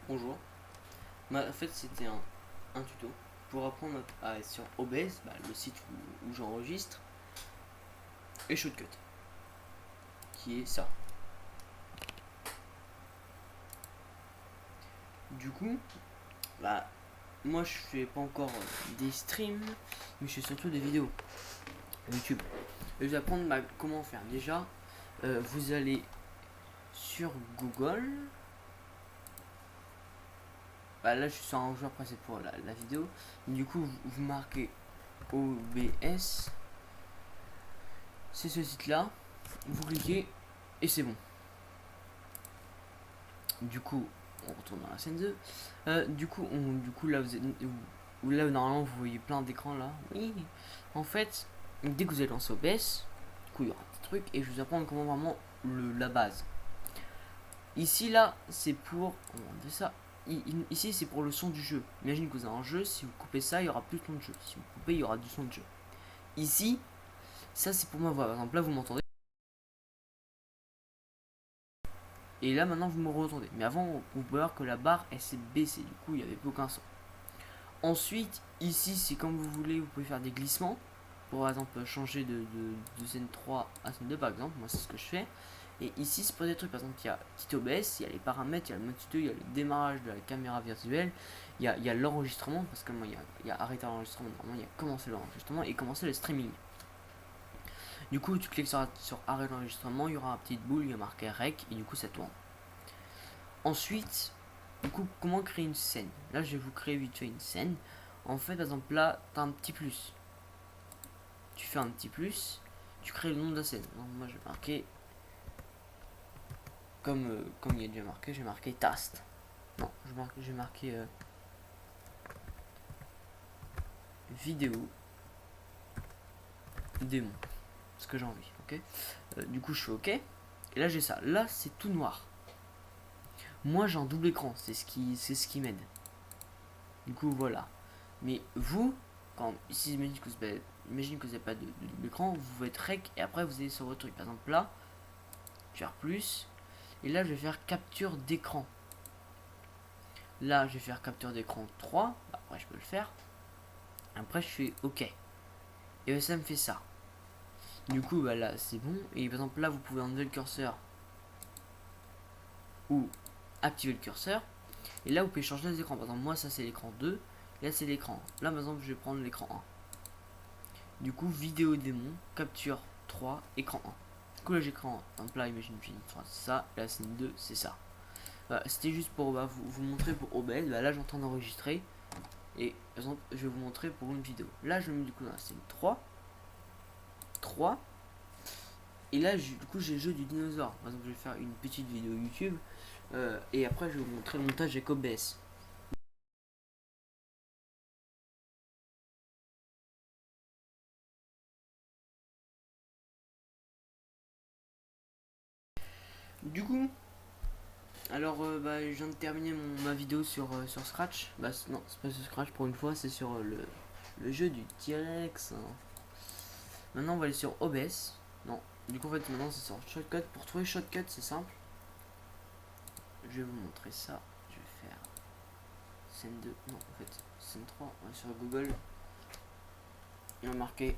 Bonjour. En fait, c'était un tuto pour apprendre à être sur OBS, le site où j'enregistre, et Shotcut, qui est ça. Du coup, bah, moi je fais pas encore des streams, mais je fais surtout des vidéos YouTube. Et je vais apprendre comment faire. Déjà, vous allez sur Google. Là, je suis sur un joueur passé pour la vidéo. Du coup, vous marquez OBS. C'est ce site-là. Vous cliquez et c'est bon. Du coup, on retourne dans la scène 2. Du coup, là, là, normalement, vous voyez plein d'écrans là. Oui. En fait, dès que vous allez lancer OBS, du coup, il y aura un petit truc et je vous apprends comment vraiment la base. Ici, là, c'est pour. On fait ça. Ici, c'est pour le son du jeu. Imagine que vous avez un jeu, si vous coupez ça, il y aura plus de son de jeu. Si vous coupez, il y aura du son de jeu. Ici, ça, c'est pour ma voix. Par exemple, là, vous m'entendez. Et là, maintenant, vous me retendez. Mais avant, vous pouvez voir que la barre, elle s'est baissée. Du coup, il n'y avait plus aucun son. Ensuite, ici, c'est comme vous voulez, vous pouvez faire des glissements. Pour par exemple changer de scène 3 à scène 2 par exemple, moi c'est ce que je fais. Et ici, c'est pour des trucs, par exemple, il y a petit OBS, il y a les paramètres, il y a le mode tuto, il y a le démarrage de la caméra virtuelle, il y a l'enregistrement, parce que moi il y a arrêter l'enregistrement, normalement il y a commencer l'enregistrement et commencer le streaming. Du coup, tu cliques sur arrêt l'enregistrement, il y aura une petite boule, il y a marqué rec, et du coup ça tourne. Ensuite, du coup, comment créer une scène? Là, je vais vous créer vite fait une scène. En fait, par exemple, là, tu as un petit plus. Tu fais un petit plus, tu crées le nom de la scène. Donc, moi, je vais marquer, comme il y a déjà marqué, je vais marquer Tast. Non, je vais marquer vidéo démon. Ce que j'ai envie, ok. Du coup, je fais ok. Et là, j'ai ça. Là, c'est tout noir. Moi, j'ai un double écran. C'est ce qui m'aide. Du coup, voilà. Mais vous, quand ici, imagine que vous n'avez pas de double écran, vous faites rec et après vous allez sur votre truc. Par exemple, là, je vais faire plus. Et là, je vais faire capture d'écran. Là, je vais faire capture d'écran 3. Après, je peux le faire. Après, je fais OK. Et ça me fait ça. Du coup, là, c'est bon. Et par exemple, là, vous pouvez enlever le curseur ou activer le curseur. Et là, vous pouvez changer les écrans. Par exemple, moi, ça, c'est l'écran 2. Et là, c'est l'écran 1. Là, par exemple, je vais prendre l'écran 1. Du coup, vidéo démon, capture 3, écran 1. Du coup, là, j'ai écran 1. Donc là, imagine, c'est ça. La scène 2, c'est ça. C'était juste pour vous montrer pour OBS. Là, j'ai en train d'enregistrer. Et par exemple, je vais vous montrer pour une vidéo. Là, je mets du coup dans la scène 3. 3. Et là, du coup, j'ai le jeu du dinosaure. Par exemple, je vais faire une petite vidéo YouTube. Et après, je vais vous montrer le montage avec OBS. Du coup, alors, je viens de terminer ma vidéo sur Scratch. Non, c'est pas sur Scratch pour une fois, c'est sur le jeu du T-Rex. Maintenant, on va aller sur OBS. Non, du coup, en fait, maintenant, c'est sur Shotcut. Pour trouver Shotcut, c'est simple. Je vais vous montrer ça. Je vais faire scène 2. Non, en fait, scène 3. On va sur Google. Et on va marquer.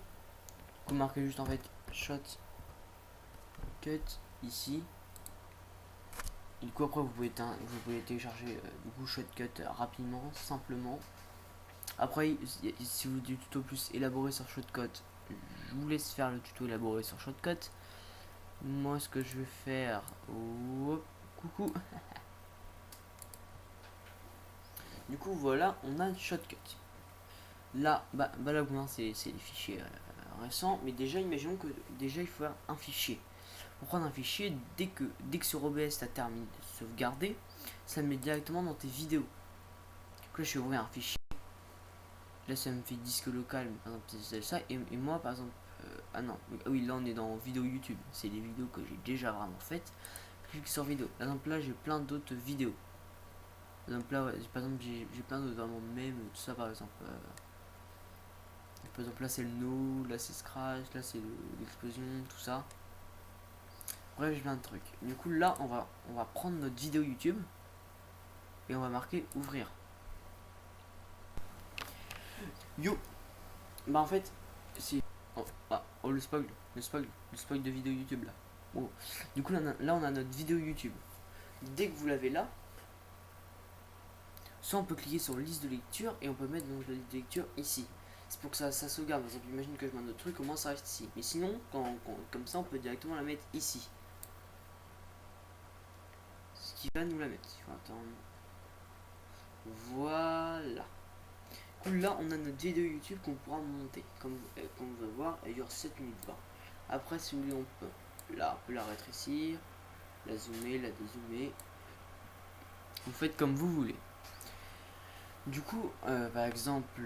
Vous marquez juste en fait Shotcut ici. Et du coup, après, vous pouvez télécharger du coup Shotcut rapidement, simplement. Après, si vous voulez du tuto plus élaboré sur Shotcut, je vous laisse faire le tuto élaboré sur Shotcut. Moi, ce que je vais faire. Oh, coucou. Du coup, voilà, on a Shotcut. Là, là, c'est les fichiers récents. Mais déjà, imaginons que déjà, il faut un fichier. Pour prendre un fichier, dès que sur OBS tu as terminé de sauvegarder, ça me met directement dans tes vidéos. Donc là, je vais ouvrir un fichier. Là, ça me fait disque local, par exemple, c'est ça. Et moi, par exemple, ah non, oui, là, on est dans vidéo YouTube. C'est des vidéos que j'ai déjà vraiment faites. Je clique sur vidéo. Par exemple, là, j'ai plein d'autres vidéos. Par exemple, là, ouais, j'ai plein d'autres vraiment même, tout ça, par exemple. Par exemple, là, c'est le no, là, c'est Scratch, là, c'est l'explosion, tout ça. Bref, j'ai plein de trucs. Du coup, là, on va prendre notre vidéo YouTube. et on va marquer ouvrir. Yo. Bah en fait, c'est le spoil, le spoil de vidéo YouTube là. Bon. Du coup là on a notre vidéo YouTube. Dès que vous l'avez là, soit on peut cliquer sur liste de lecture et on peut mettre donc la liste de lecture ici. C'est pour que ça sauvegarde. Par exemple, imagine que je mets un autre truc, au moins ça reste ici. Mais sinon, comme ça, on peut directement la mettre ici. Ce qui va nous la mettre. Il faut attendre. Voilà. Du coup, là, on a notre vidéo YouTube qu'on pourra monter. Comme on veut voir, elle dure 7 minutes 20. Après, si vous voulez, on peut la rétrécir, la zoomer, la dézoomer. Vous faites comme vous voulez. Du coup, par exemple,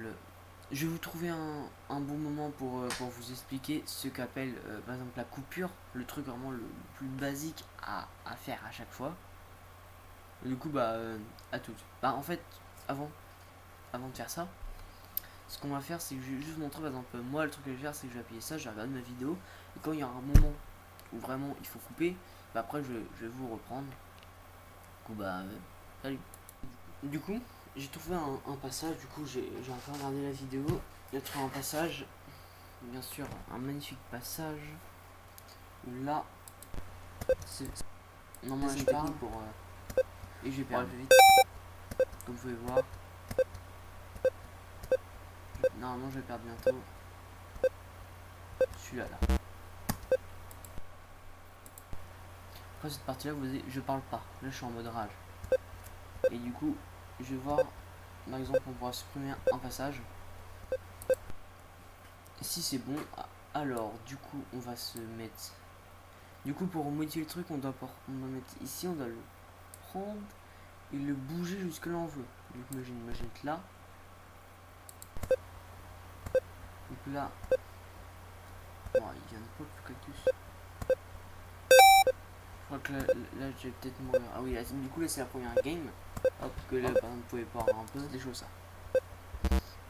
je vais vous trouver un bon moment pour vous expliquer ce qu'appelle par exemple la coupure, le truc vraiment le plus basique à faire à chaque fois. Du coup, à toutes. En fait, avant de faire ça, ce qu'on va faire, c'est que je vais juste montrer, par exemple, moi, le truc que je vais faire, c'est que je vais appuyer ça, je vais regarder ma vidéo, et quand il y aura un moment où vraiment il faut couper, après je vais vous reprendre. Du coup, salut. Du coup, j'ai trouvé un passage, du coup j'ai un peu regardé la vidéo, j'ai trouvé un passage, bien sûr un magnifique passage, où là, normalement je parle pour, et je vais perdre vite, comme vous pouvez voir, normalement je vais perdre bientôt, celui-là là. Après cette partie là, vous voyez, je parle pas, là je suis en mode rage, et du coup je vais voir, par exemple on pourra supprimer un passage. Si c'est bon, alors du coup on va se mettre, du coup pour modifier le truc on doit mettre ici, on doit le prendre et le bouger jusque là on veut. Donc moi je vais mettre là, donc là, il vient de pop le cactus. Je crois que là je vais peut-être mourir. Ah oui, là, du coup là c'est la première game. Hop, que là par exemple vous pouvez voir un peu des choses ça.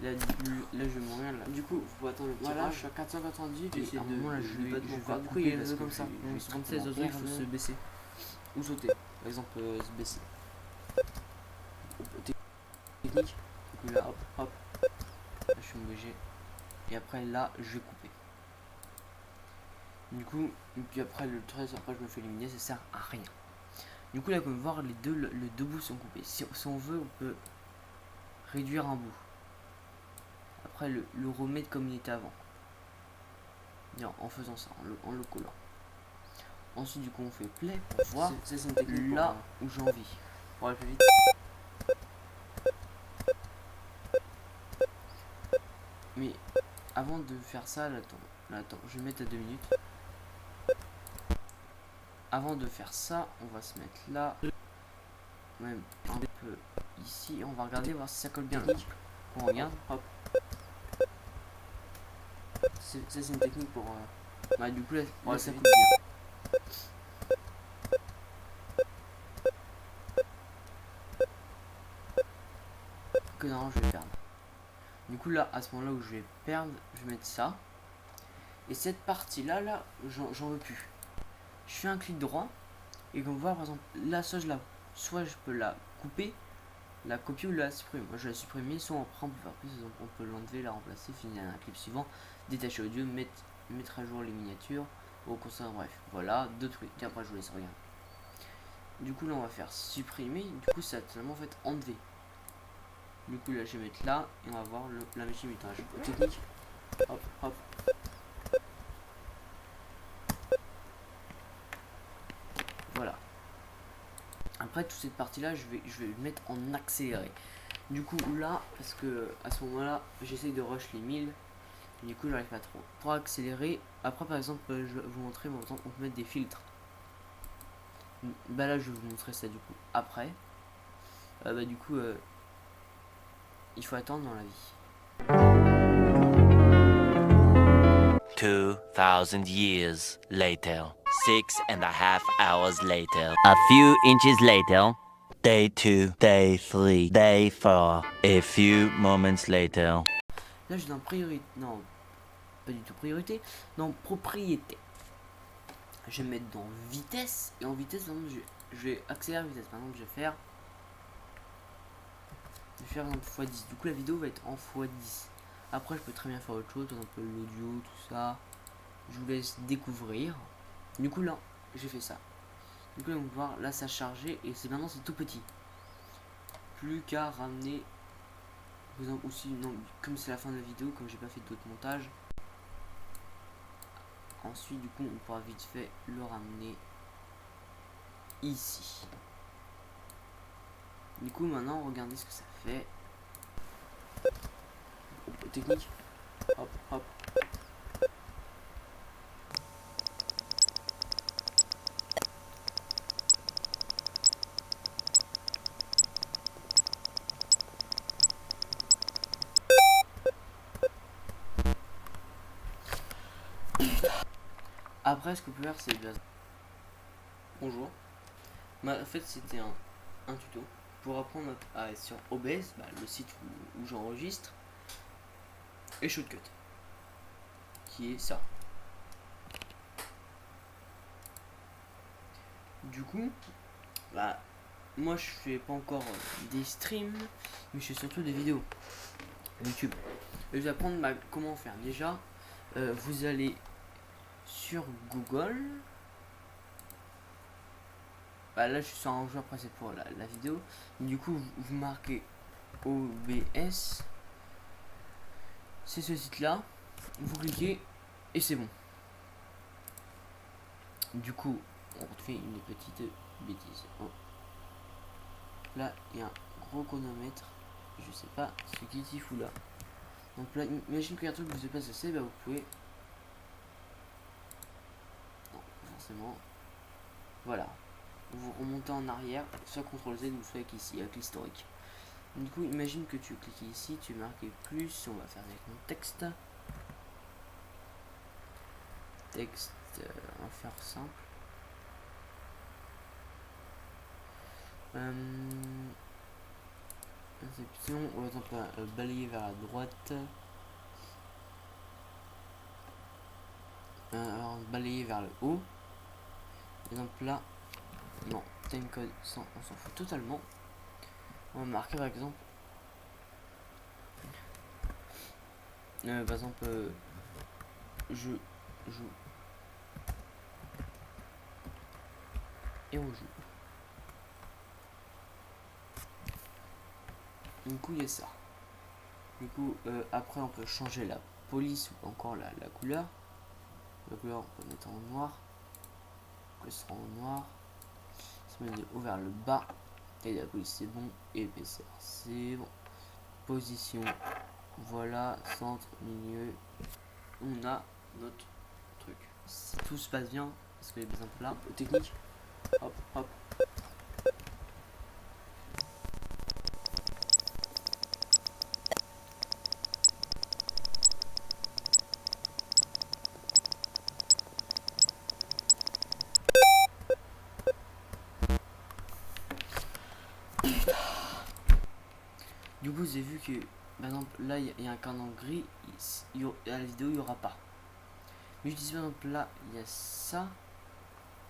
Là, je vais mourir là. Du coup, faut attendre le tirage. Voilà, je suis à 498 et à un moment là, je vais du coup, il y a des comme ça. Donc, 76 autres, il faut se baisser. Ou sauter. Par exemple, se baisser. Technique. Du coup, là, hop, hop. Là, je suis obligé. Et après, là, je vais couper. Du coup, et puis après, le 13, après, je me fais éliminer, ça sert à rien. Du coup, là, comme voir, les deux bouts sont coupés. Si on veut, on peut réduire un bout. Après, le remettre comme il était avant. En faisant ça, en le collant. Ensuite, du coup, on fait play pour voir c'est une technique là où j'ai envie. Pour aller plus vite. Mais avant de faire ça, là, attends, je vais mettre à 2 minutes. Avant de faire ça, on va se mettre là. Même un peu ici. On va regarder, voir si ça colle bien. On regarde, hop. C'est une technique pour. Du coup, là ça coule bien. Que non, je vais perdre. Du coup, là, à ce moment-là où je vais perdre, je vais mettre ça. Et cette partie-là, j'en veux plus. Je fais un clic droit. Et comme vous voyez, par exemple, là, soit je peux la couper, la copier ou la supprimer. Moi, je vais la supprimer, soit après, on peut faire plus. On peut l'enlever, la remplacer, finir un clip suivant, détacher audio, mettre à jour les miniatures, au concert, bref. Voilà, deux trucs. Et après, je vous laisse regarder. Du coup, là, on va faire supprimer. Du coup, ça a totalement fait enlever. Du coup, là, je vais mettre là et on va voir la machine mutage. Technique. Hop, hop. Voilà. Après, toute cette partie-là, je vais le mettre en accéléré. Du coup, là, parce que à ce moment-là, j'essaye de rush les 1000. Du coup, j'arrive pas trop. Pour accélérer, après, par exemple, je vais vous montrer, on peut mettre des filtres. Là, je vais vous montrer ça du coup après. Du coup, il faut attendre dans la vie. 2000 years later, 6.5 hours later, a few inches later, day 2, day 3, day 4, a few moments later. Là, j'ai dans priorité. Non, pas du tout priorité. Dans propriété. Je vais mettre dans vitesse. Et en vitesse, par exemple, je vais accélérer la vitesse. Par exemple, je vais faire Je vais faire un x10. Du coup, la vidéo va être en x10. Après, je peux très bien faire autre chose, un peu l'audio, tout ça. Je vous laisse découvrir. Du coup, là, j'ai fait ça. Du coup, on va voir, là, ça a chargé et c'est maintenant, c'est tout petit. Plus qu'à ramener. Aussi, non, comme c'est la fin de la vidéo, comme j'ai pas fait d'autres montages. Ensuite, du coup, on pourra vite fait le ramener ici. Du coup, maintenant, regardez ce que ça fait. Technique. Hop, hop. Après, ce que vous pouvez faire, c'est bien. Bonjour. En fait, c'était un tuto pour apprendre à être sur OBS, le site où j'enregistre, et Shotcut, qui est ça. Du coup, moi je fais pas encore des streams, mais je fais surtout des vidéos YouTube. Et je vais apprendre comment faire. Déjà, vous allez sur Google. Là, je suis sur un joueur pressé pour la vidéo. Du coup, vous marquez OBS. C'est ce site-là. Vous cliquez et c'est bon. Du coup, on fait une petite bêtise. Oh. Là, il y a un gros chronomètre. Je sais pas ce qu'il s'y fout là. Donc là, imagine qu'il y a un truc que vous ne savez pas ce que c'est, vous pouvez. Non, forcément. Voilà. Vous remontez en arrière, soit CTRL Z ou soit ici, avec l'historique. Du coup, imagine que tu cliques ici, tu marques plus, on va faire avec mon texte. Texte, on va faire simple. Inception, on va exemple balayer vers la droite. Alors balayer vers le haut. Par exemple là, non, timecode 100, on s'en fout totalement. On va marquer par exemple, je joue et on joue. Du coup, il y a ça. Du coup, après, on peut changer la police ou encore la couleur. La couleur, on peut mettre en noir. Le sera en noir. Se met de haut vers le bas. Et la police, c'est bon. Épaisseur, c'est bon. Position, voilà. Centre, milieu. On a notre truc. Si tout se passe bien, parce que les exemples là, technique. Hop, hop. Du coup, j'ai vu que, par exemple, là, il y a un cadran gris. À la vidéo, il n'y aura pas. Mais je dis par exemple, là, il y a ça.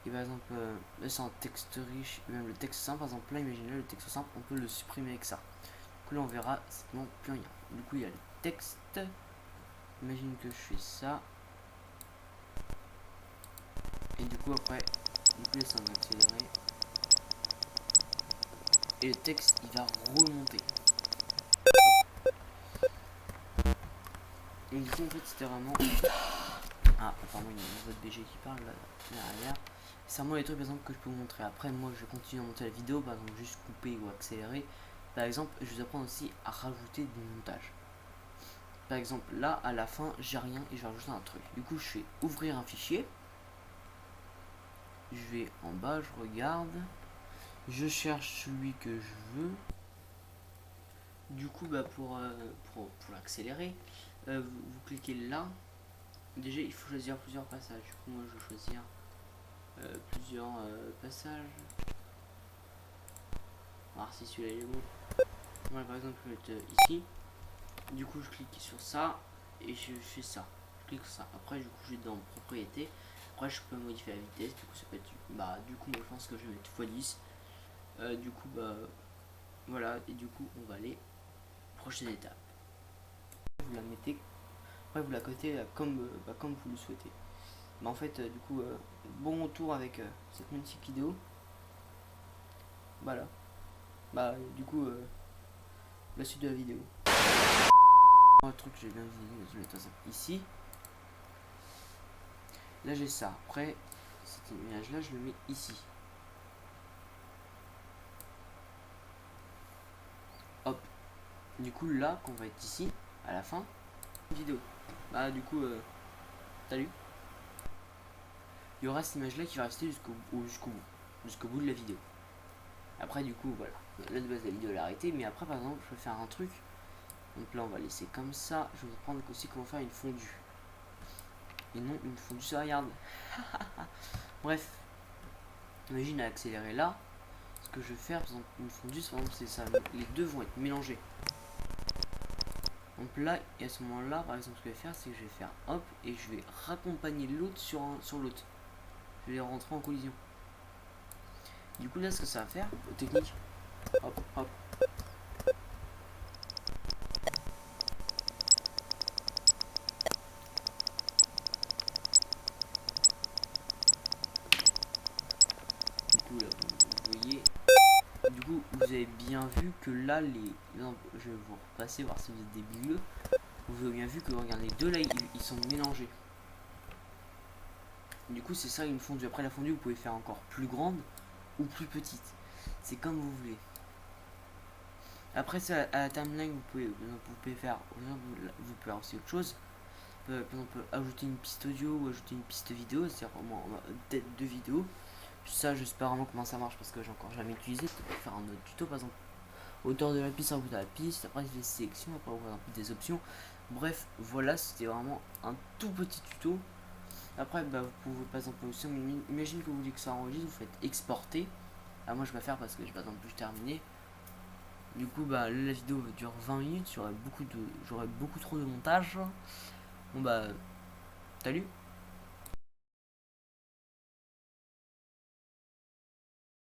Et par exemple, là, c'est un texte riche. Même le texte simple, par exemple, là, imaginez le texte simple, on peut le supprimer avec ça. Du coup, là, on verra simplement plus rien. Du coup, il y a le texte. Imagine que je fais ça. Et du coup, après, du coup, laisse en accélérer. Et le texte, il va remonter. Et du coup, en fait, c'était vraiment. Ah, apparemment, il y a une voix de BG qui parle là, derrière. C'est vraiment les trucs, par exemple, que je peux vous montrer. Après, moi, je continue à monter la vidéo, par exemple, juste couper ou accélérer. Par exemple, je vais apprendre aussi à rajouter du montage. Par exemple, là, à la fin, j'ai rien et je vais rajouter un truc. Du coup, je fais ouvrir un fichier. Je vais en bas, je regarde. Je cherche celui que je veux. Du coup, pour l'accélérer, vous cliquez là. Déjà, il faut choisir plusieurs passages. Du coup, moi, je vais choisir plusieurs passages. On va voir si celui-là est bon. Voilà, par exemple, je vais mettre ici. Du coup, je clique sur ça et je fais ça. Je clique sur ça. Après, du coup, je vais dans propriété. Après, je peux modifier la vitesse. Du coup, ça peut être. Du coup, moi, je pense que je vais mettre x10. Du coup, voilà. Et du coup, on va aller prochaine étape. Vous la mettez, après vous la cotez comme vous le souhaitez. Mais en fait, du coup, bon retour avec cette magnifique vidéo. Voilà. Bah, du coup, la suite de la vidéo. Un truc que j'ai bien vu, je vais mettre ça ici. Là, j'ai ça. Après, cet image-là, je le mets ici. Hop. Du coup, là, qu'on va être ici, à la fin, vidéo. Bah, du coup, salut. Il y aura cette image-là qui va rester jusqu'au bout de la vidéo. Après, du coup, voilà. Là, de base, la vidéo, elle est arrêtée. Mais après, par exemple, je peux faire un truc. Donc là, on va laisser comme ça. Je vais vous prendre aussi comment faire une fondue. Et non, une fondue, ça regarde. Bref. Imagine à accélérer là. Ce que je vais faire, par exemple, une fondue, par exemple, c'est ça. Les deux vont être mélangés. Donc là, et à ce moment-là, par exemple, ce que je vais faire, c'est que je vais faire hop. Et je vais raccompagner l'autre sur l'autre. Je vais les rentrer en collision. Du coup, là, ce que ça va faire, technique. Hop, hop. Du coup, là, vous voyez. Du coup, vous avez bien vu que là, non, je vais vous repasser, voir si vous êtes débile. Vous avez bien vu que, regardez, les deux là, ils sont mélangés. Du coup, c'est ça une fondue. Après, la fondue, vous pouvez faire encore plus grande ou plus petite. C'est comme vous voulez. Après, ça, à la timeline, vous pouvez faire, vous pouvez faire aussi autre chose. Par exemple, ajouter une piste audio ou ajouter une piste vidéo, c'est vraiment tête de vidéo. Ça, je sais pas vraiment comment ça marche parce que j'ai encore jamais utilisé. Pour faire un autre tuto, par exemple, hauteur de la piste, vous la piste, après les sélections, après on voit des options. Bref, voilà, c'était vraiment un tout petit tuto. Après, bah, vous pouvez par exemple aussi, imagine que vous voulez que ça enregistre, vous faites exporter. Ah, moi je vais faire parce que j'ai pas exemple plus terminé. Du coup, bah là, la vidéo dure 20 minutes, j'aurais beaucoup trop de montage. Bon bah, salut.